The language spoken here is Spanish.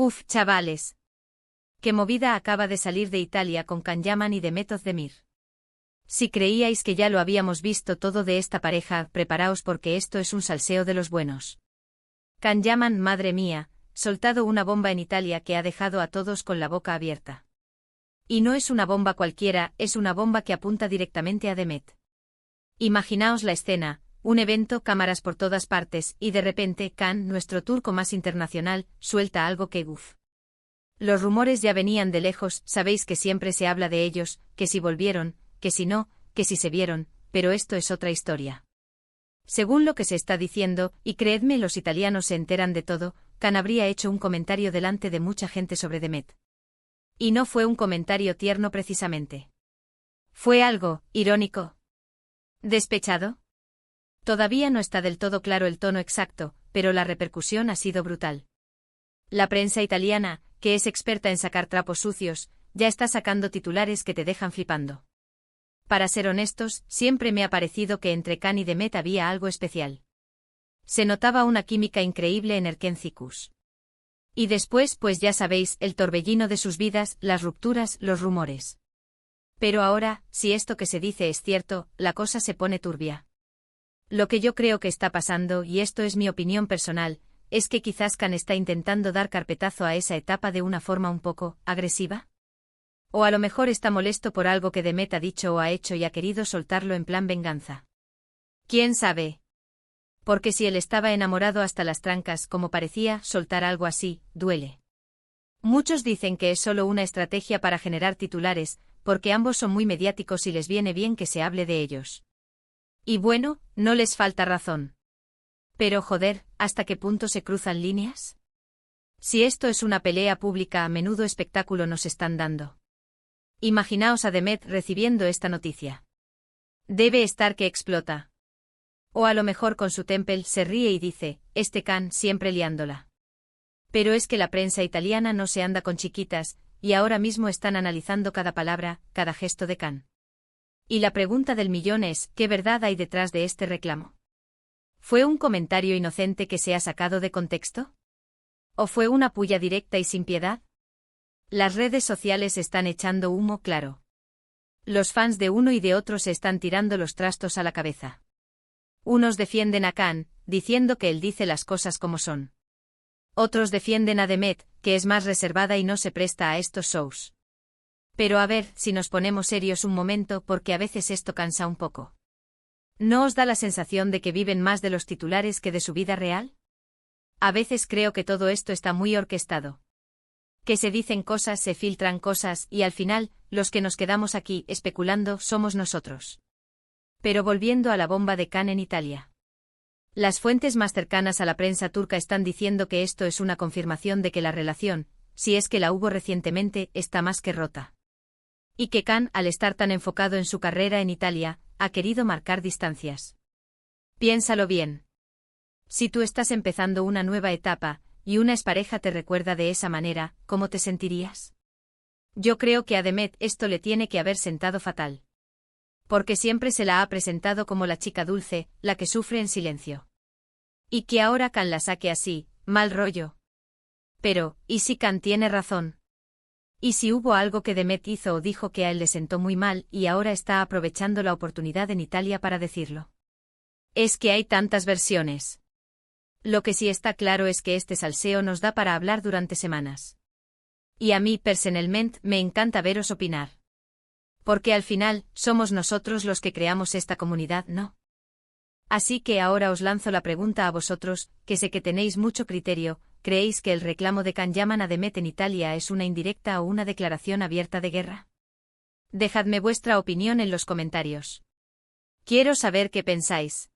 Uf, chavales. Qué movida acaba de salir de Italia con Can Yaman y Demet Özdemir. Si creíais que ya lo habíamos visto todo de esta pareja, preparaos porque esto es un salseo de los buenos. Can Yaman, madre mía, soltado una bomba en Italia que ha dejado a todos con la boca abierta. Y no es una bomba cualquiera, es una bomba que apunta directamente a Demet. Imaginaos la escena, un evento, cámaras por todas partes, y de repente Can, nuestro turco más internacional, suelta algo que uff. Los rumores ya venían de lejos, sabéis que siempre se habla de ellos, que si volvieron, que si no, que si se vieron, pero esto es otra historia. Según lo que se está diciendo, y creedme los italianos se enteran de todo, Can habría hecho un comentario delante de mucha gente sobre Demet. Y no fue un comentario tierno precisamente. Fue algo irónico. ¿Despechado? Todavía no está del todo claro el tono exacto, pero la repercusión ha sido brutal. La prensa italiana, que es experta en sacar trapos sucios, ya está sacando titulares que te dejan flipando. Para ser honestos, siempre me ha parecido que entre Can y Demet había algo especial. Se notaba una química increíble en Erkencicus. Y después, pues ya sabéis, el torbellino de sus vidas, las rupturas, los rumores. Pero ahora, si esto que se dice es cierto, la cosa se pone turbia. Lo que yo creo que está pasando, y esto es mi opinión personal, es que quizás Can está intentando dar carpetazo a esa etapa de una forma un poco agresiva. O a lo mejor está molesto por algo que Demet ha dicho o ha hecho y ha querido soltarlo en plan venganza. ¿Quién sabe? Porque si él estaba enamorado hasta las trancas como parecía, soltar algo así, duele. Muchos dicen que es solo una estrategia para generar titulares, porque ambos son muy mediáticos y les viene bien que se hable de ellos. Y bueno, no les falta razón. Pero joder, ¿hasta qué punto se cruzan líneas? Si esto es una pelea pública, a menudo espectáculo nos están dando. Imaginaos a Demet recibiendo esta noticia. Debe estar que explota. O a lo mejor con su Temple se ríe y dice, este Can siempre liándola. Pero es que la prensa italiana no se anda con chiquitas, y ahora mismo están analizando cada palabra, cada gesto de Can. Y la pregunta del millón es, ¿qué verdad hay detrás de este reclamo? ¿Fue un comentario inocente que se ha sacado de contexto? ¿O fue una pulla directa y sin piedad? Las redes sociales están echando humo claro. Los fans de uno y de otro se están tirando los trastos a la cabeza. Unos defienden a Can, diciendo que él dice las cosas como son. Otros defienden a Demet, que es más reservada y no se presta a estos shows. Pero a ver, si nos ponemos serios un momento, porque a veces esto cansa un poco. ¿No os da la sensación de que viven más de los titulares que de su vida real? A veces creo que todo esto está muy orquestado. Que se dicen cosas, se filtran cosas, y al final, los que nos quedamos aquí especulando somos nosotros. Pero volviendo a la bomba de Can en Italia. Las fuentes más cercanas a la prensa turca están diciendo que esto es una confirmación de que la relación, si es que la hubo recientemente, está más que rota. Y que Can, al estar tan enfocado en su carrera en Italia, ha querido marcar distancias. Piénsalo bien. Si tú estás empezando una nueva etapa, y una expareja te recuerda de esa manera, ¿cómo te sentirías? Yo creo que a Demet esto le tiene que haber sentado fatal. Porque siempre se la ha presentado como la chica dulce, la que sufre en silencio. Y que ahora Can la saque así, mal rollo. Pero, ¿y si Can tiene razón? ¿Y si hubo algo que Demet hizo o dijo que a él le sentó muy mal y ahora está aprovechando la oportunidad en Italia para decirlo? Es que hay tantas versiones. Lo que sí está claro es que este salseo nos da para hablar durante semanas. Y a mí, personalmente, me encanta veros opinar. Porque al final, somos nosotros los que creamos esta comunidad, ¿no? Así que ahora os lanzo la pregunta a vosotros, que sé que tenéis mucho criterio, ¿creéis que el reclamo de Can Yaman a Demet en Italia es una indirecta o una declaración abierta de guerra? Dejadme vuestra opinión en los comentarios. Quiero saber qué pensáis.